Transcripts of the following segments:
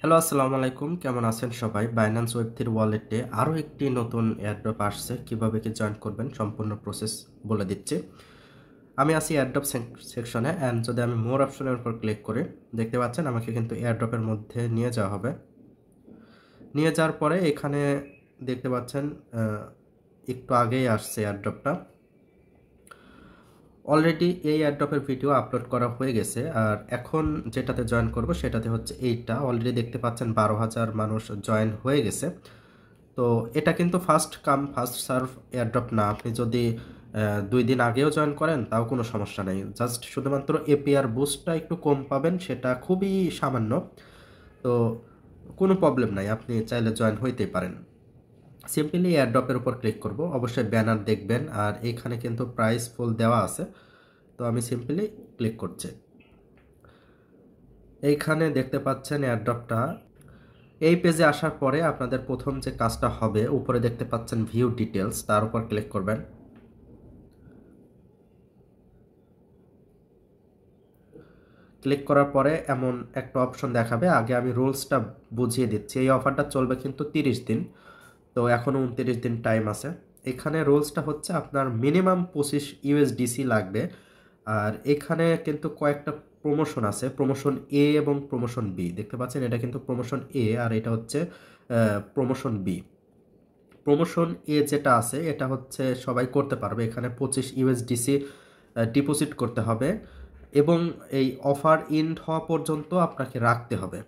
Hello, আসসালামু আলাইকুম। কেমন আছেন সবাই? বাইন্যান্স ওয়েব থ্রি ওয়ালেটে আরও একটি নতুন এয়ারড্রপ আসছে। কিভাবে কি জয়েন করবেন সম্পূর্ণ প্রসেস বলে দিচ্ছি। আমি আছি এয়ারড্রপ সেকশনে অ্যান্ড যদি আমি মোর অপশনের উপর ক্লিক করি, দেখতে পাচ্ছেন আমাকে কিন্তু এয়ারড্রপের মধ্যে নিয়ে যাওয়া হবে। নিয়ে যাওয়ার পরে এখানে দেখতে পাচ্ছেন একটু আগেই আসছে এয়ারড্রপটা। অলরেডি এই এয়ারড্রপের ভিডিও আপলোড করা হয়ে গেছে, আর এখন যেটাতে জয়েন করব সেটাতে হচ্ছে এইটা। অলরেডি দেখতে পাচ্ছেন 12,000 মানুষ জয়েন হয়ে গেছে। তো এটা কিন্তু first come first serve airdrop না। আপনি যদি 2 দিন আগেও জয়েন করেন তাও কোনো সমস্যা নেই। জাস্ট শুধুমাত্র এপিআর বুস্টটা একটু কম পাবেন, সেটা খুবই সামান্য। তো কোনো প্রবলেম নাই, আপনি চাইলে জয়েন হইতেই পারেন। সিম্পলি এয়ারড্রপের উপর ক্লিক করব, অবশ্যই ব্যানার দেখবেন, আর এখানে কিন্তু প্রাইস ফুল দেওয়া আছে। তো আমি সিম্পলি ক্লিক করছি। এইখানে দেখতে পাচ্ছেন এয়ারড্রপটা। এই পেজে আসার পরে আপনাদের প্রথম যে কাজটা হবে, উপরে দেখতে পাচ্ছেন ভিউ ডিটেলস, তার উপর ক্লিক করবেন। ক্লিক করার পরে এমন একটা অপশন দেখাবে। আগে আমি রুলসটা বুঝিয়ে দিচ্ছি। এই অফারটা চলবে কিন্তু 30 দিন, তো এখনও 29 দিন টাইম আছে। এখানে রুলসটা হচ্ছে আপনার মিনিমাম 25 ইউএসডিসি লাগবে। আর এখানে কিন্তু কয়েকটা প্রমোশন আছে, প্রমোশন এ এবং প্রমোশন বি। দেখতে পাচ্ছেন এটা কিন্তু প্রমোশন এ, আর এটা হচ্ছে প্রমোশন বি। প্রমোশন এ যেটা আছে এটা হচ্ছে সবাই করতে পারবে। এখানে 25 ইউএসডিসি ডিপোজিট করতে হবে এবং এই অফার এন্ড হওয়া পর্যন্ত আপনাকে রাখতে হবে।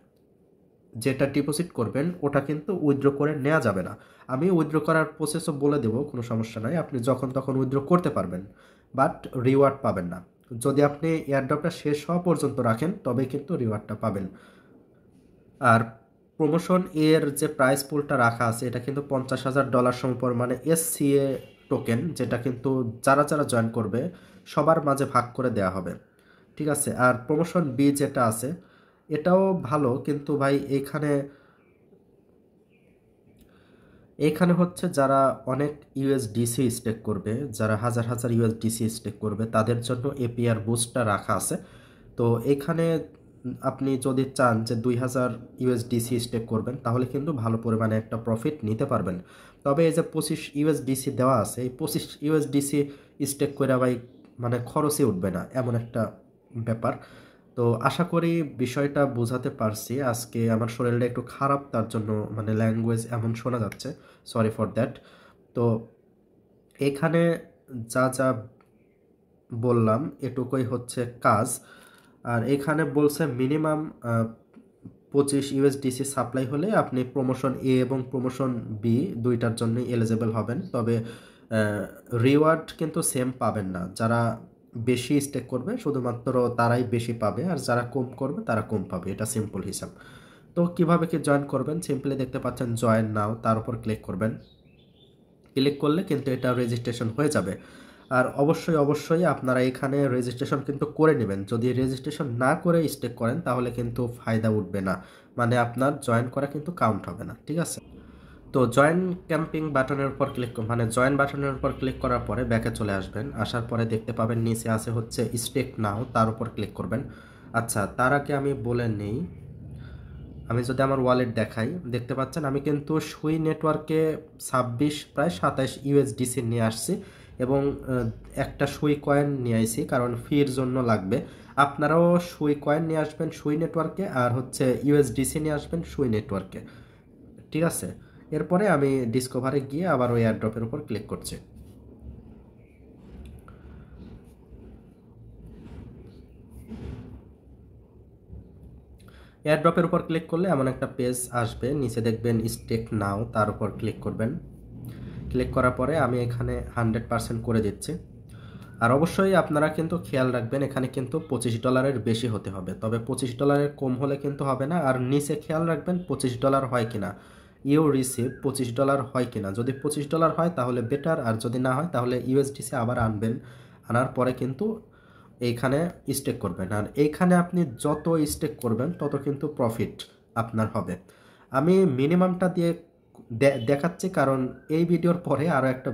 যেটা ডিপোজিট করবেন ওটা কিন্তু উইথড্র করে নেওয়া যাবে না। আমি উইথড্র করার প্রসেসও বলে দেবো, কোনো সমস্যা নাই। আপনি যখন তখন উইথড্র করতে পারবেন, বাট রিওয়ার্ড পাবেন না। যদি আপনি এয়ারড্রপটা শেষ হওয়া পর্যন্ত রাখেন তবে কিন্তু রিওয়ার্ডটা পাবেন। আর প্রমোশন এর যে প্রাইস পুলটা রাখা আছে এটা কিন্তু $50,000 সমপরিমাণে এসসিএ টোকেন, যেটা কিন্তু যারা যারা জয়েন করবে সবার মাঝে ভাগ করে দেওয়া হবে। ঠিক আছে। আর প্রমোশন বি যেটা আছে এটাও ভালো, কিন্তু ভাই এখানে হচ্ছে যারা অনেক ইউএসডিসি স্টেক করবে, যারা হাজার হাজার ইউএসডিসি স্টেক করবে তাদের জন্য এপিআর বুস্টটা রাখা আছে। তো এখানে আপনি যদি চান যে 2,000 ইউএসডিসি স্টেক করবেন তাহলে কিন্তু ভালো পরিমাণে একটা প্রফিট নিতে পারবেন। তবে এই যে 25 ইউএসডিসি দেওয়া আছে, এই 25 ইউএসডিসি স্টেক করে ভাই মানে খরচই উঠবে না, এমন একটা ব্যাপার। তো আশা করি বিষয়টা বোঝাতে পারছি। আজকে আমার শরীরটা একটু খারাপ, তার জন্য মানে ল্যাঙ্গুয়েজ এমন শোনা যাচ্ছে, সরি ফর দ্যাট। তো এখানে যা যা বললাম এটুকুই হচ্ছে কাজ। আর এখানে বলছে মিনিমাম 25 ইউএসডিসি সাপ্লাই হলে আপনি প্রমোশন এ এবং প্রমোশন বি দুইটার জন্যই এলিজেবল হবেন। তবে রিওয়ার্ড কিন্তু সেম পাবেন না। যারা বেশি স্টেক করবে শুধুমাত্র তারাই বেশি পাবে, আর যারা কম করবে তারা কম পাবে। এটা সিম্পল হিসাব। তো কিভাবে কি জয়েন করবেন, সিম্পলি দেখতে পাচ্ছেন জয়েন নাও, তার উপর ক্লিক করবেন। ক্লিক করলে কিন্তু এটা রেজিস্ট্রেশন হয়ে যাবে। আর অবশ্যই অবশ্যই আপনারা এখানে রেজিস্ট্রেশন কিন্তু করে নেবেন। যদি রেজিস্ট্রেশন না করে স্টেক করেন তাহলে কিন্তু ফায়দা উঠবে না, মানে আপনার জয়েন করা কিন্তু কাউন্ট হবে না। ঠিক আছে। তো জয়েন ক্যাম্পিং বাটনের উপর জয়েন বাটনের উপর ক্লিক করার পরে ব্যাকে চলে আসবেন। আসার পরে দেখতে পাবেন নিচে আছে হচ্ছে স্টেক নাও, তার উপর ক্লিক করবেন। আচ্ছা, তার আগে আমি বলে নেই, আমি যদি আমার ওয়ালেট দেখাই, দেখতে পাচ্ছেন আমি কিন্তু সুই নেটওয়ার্কে 26 প্রায় 27 ইউএসডিসি নিয়ে আসছি এবং একটা সুই কয়েন নিয়ে আসছি, কারণ ফির জন্য লাগবে। আপনারাও সুই কয়েন নিয়ে আসবেন সুই নেটওয়ার্কে, আর হচ্ছে ইউএসডিসি নিয়ে আসবেন সুই নেটওয়ার্কে। ঠিক আছে। এরপরে আমি ডিসকভারে গিয়ে আবার ওই এয়ারড্রপের উপর ক্লিক করছি। এয়ারড্রপের উপর ক্লিক করলে এমন একটা পেজ আসবে, নিচে দেখবেন স্টেক নাও, তার উপর ক্লিক করবেন। ক্লিক করার পরে আমি এখানে 100% করে দিচ্ছি। আর অবশ্যই আপনারা কিন্তু খেয়াল রাখবেন, এখানে কিন্তু $25 বেশি হতে হবে, তবে $25 কম হলে কিন্তু হবে না। আর নিচে খেয়াল রাখবেন $25 হয় কিনা, ইউ রিসিভ $25 হয় কিনা। যদি $25 হয় তাহলে বেটার, আর যদি না হয় তাহলে ইউএসডিসি আবার আনবেন। আনার পরে কিন্তু এইখানে স্টেক করবেন, আর এইখানে আপনি যত স্টেক করবেন তত কিন্তু প্রফিট আপনার হবে। আমি মিনিমামটা দিয়ে দেখাচ্ছি, কারণ এই ভিডিওর পরে আরও একটা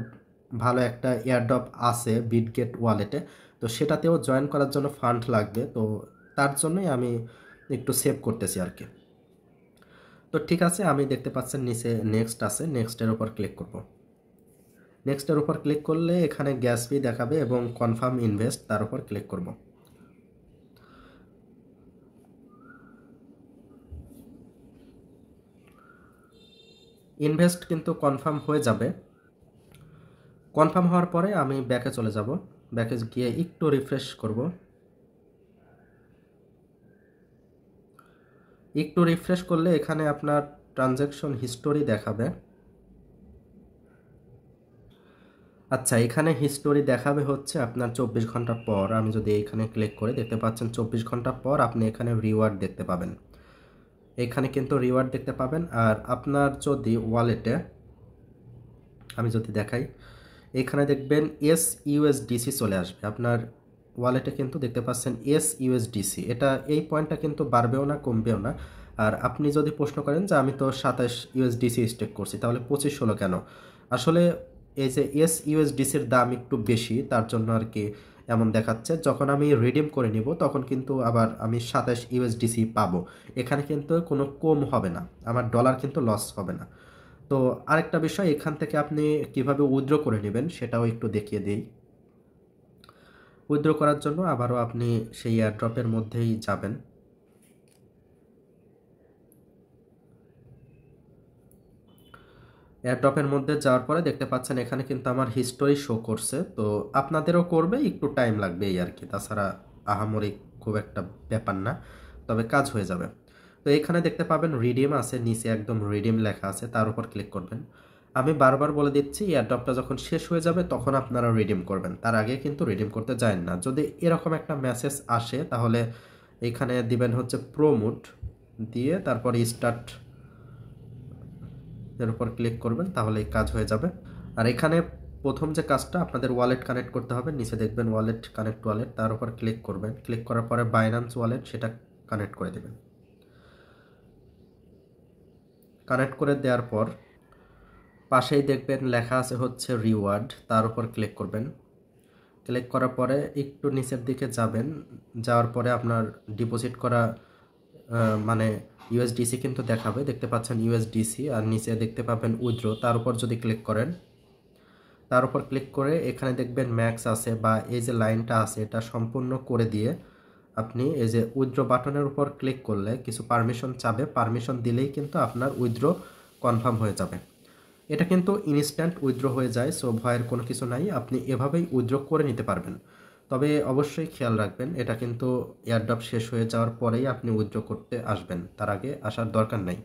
ভালো একটা এয়ারড্রপ আছে বিটগেট ওয়ালেটে, তো সেটাতেও জয়েন করার জন্য ফান্ড লাগবে। তো তার জন্যই আমি একটু সেভ করতেছি আর কি। তো ঠিক আছে, আমি দেখতে পাচ্ছেন নিচে নেক্সট আছে, নেক্সটের উপর ক্লিক করব। নেক্সটের উপর ক্লিক করলে এখানে গ্যাস ফি দেখাবে এবং কনফার্ম ইনভেস্ট, তার উপর ক্লিক করব। ইনভেস্ট কিন্তু কনফার্ম হয়ে যাবে। কনফার্ম হওয়ার পরে আমি ব্যাকে চলে যাব, ব্যাকে গিয়ে একটু রিফ্রেশ করব। একটু রিফ্রেশ করলে এখানে আপনার ট্রানজ্যাকশন হিস্টোরি দেখাবে। আচ্ছা, এখানে হিস্টোরি দেখাবে হচ্ছে আপনার 24 ঘন্টা পর। আমি যদি এখানে ক্লিক করে দেখতে পাচ্ছেন 24 ঘন্টা পর আপনি এখানে রিওয়ার্ড দেখতে পাবেন। এখানে কিন্তু রিওয়ার্ড দেখতে পাবেন। আর আপনার যদি ওয়ালেটে আমি যদি দেখাই, এখানে দেখবেন SUSDC চলে আসবে আপনার ওয়ালেটে, কিন্তু দেখতে পাচ্ছেন SUSDC। এটা এই পয়েন্টটা কিন্তু বাড়বেও না কমবেও না। আর আপনি যদি প্রশ্ন করেন যে আমি তো 27 USDC স্টেক করছি, তাহলে 25 হলো কেন? আসলে এই যে SUSDCর দাম একটু বেশি, তার জন্য আর কি এমন দেখাচ্ছে। যখন আমি রিডিম করে নিব তখন কিন্তু আবার আমি 27 USDC পাবো। এখানে কিন্তু কোনো কম হবে না, আমার ডলার কিন্তু লস হবে না। তো আরেকটা বিষয়, এখান থেকে আপনি কিভাবে উইথড্র করে নেবেন সেটাও একটু দেখিয়ে দিই। উইথড্র করার জন্য আবারও আপনি সেই এয়ারড্রপের মধ্যেই যাবেন। এয়ারড্রপের মধ্যে যাওয়ার পরে দেখতে পাচ্ছেন এখানে কিন্তু আমার হিস্টোরি শো করছে। তো আপনাদেরও করবে, একটু টাইম লাগবে এই আর কি, তাছাড়া আহামরি খুব একটা ব্যাপার না, তবে কাজ হয়ে যাবে। তো এখানে দেখতে পাবেন রিডিম আছে, নিচে একদম রিডিম লেখা আছে, তার উপর ক্লিক করবেন। আমি বারবার বলে দিচ্ছি, এয়ারড্রপটা যখন শেষ হয়ে যাবে তখন আপনারা রিডিম করবেন, তার আগে কিন্তু রিডিম করতে যাবেন না। যদি এরকম একটা মেসেজ আসে তাহলে এখানে দিবেন হচ্ছে প্রোমোট, দিয়ে তারপর স্টার্ট এর উপর ক্লিক করবেন, তাহলে কাজ হয়ে যাবে। আর এখানে প্রথম যে কাজটা, আপনাদের ওয়ালেট কানেক্ট করতে হবে। নিচে দেখবেন ওয়ালেট, কানেক্ট ওয়ালেট, তার উপর ক্লিক করবেন। ক্লিক করার পরে বাইন্যান্স ওয়ালেট সেটা কানেক্ট করে দেবেন। কানেক্ট করে দেওয়ার পর পাশেই দেখবেন লেখা আছে হচ্ছে রিওয়ার্ড, তার উপর ক্লিক করবেন। ক্লিক করার পরে একটু নিচের দিকে যাবেন, যাওয়ার পরে আপনার ডিপোজিট করা মানে ইউএসডিসি কিন্তু দেখাবে, দেখতে পাচ্ছেন ইউএসডিসি। আর নিচে দেখতে পাবেন উইথড্র, তার উপর যদি ক্লিক করেন, তার উপর ক্লিক করে এখানে দেখবেন ম্যাক্স আছে বা এই যে লাইনটা আছে এটা সম্পূর্ণ করে দিয়ে আপনি এই যে উইথড্র বাটনের উপর ক্লিক করলে কিছু পারমিশন চাবে, পারমিশন দিলেই কিন্তু আপনার উইথড্র কনফার্ম হয়ে যাবে। এটা কিন্তু ইনস্ট্যান্ট উইথড্র হয়ে যায়, সো ভয়ের কোনো কিছু নাই, আপনি এভাবেই উইথড্র করে নিতে পারবেন। তবে অবশ্যই খেয়াল রাখবেন, এটা কিন্তু এয়ারড্রপ শেষ হয়ে যাওয়ার পরেই আপনি উইথড্র করতে আসবেন, তার আগে আসার দরকার নাই।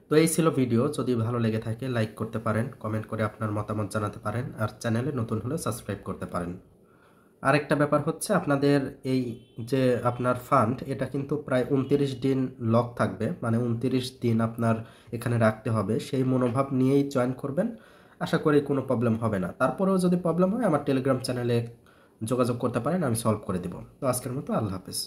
তো এই ছিল ভিডিও। যদি ভালো লেগে থাকে লাইক করতে পারেন, কমেন্ট করে আপনার মতামত জানাতে পারেন, আর চ্যানেলে নতুন হলে সাবস্ক্রাইব করতে পারেন। আরেকটা ব্যাপার হচ্ছে, আপনাদের এই যে আপনার ফান্ড, এটা কিন্তু প্রায় 29 দিন লক থাকবে, মানে 29 দিন আপনার এখানে রাখতে হবে। সেই মনোভাব নিয়েই জয়েন করবেন, আশা করি কোনো প্রবলেম হবে না। তারপরেও যদি প্রবলেম হয় আমার টেলিগ্রাম চ্যানেলে যোগাযোগ করতে পারেন, আমি সলভ করে দেব। তো আজকের মতো আল্লাহ হাফেজ।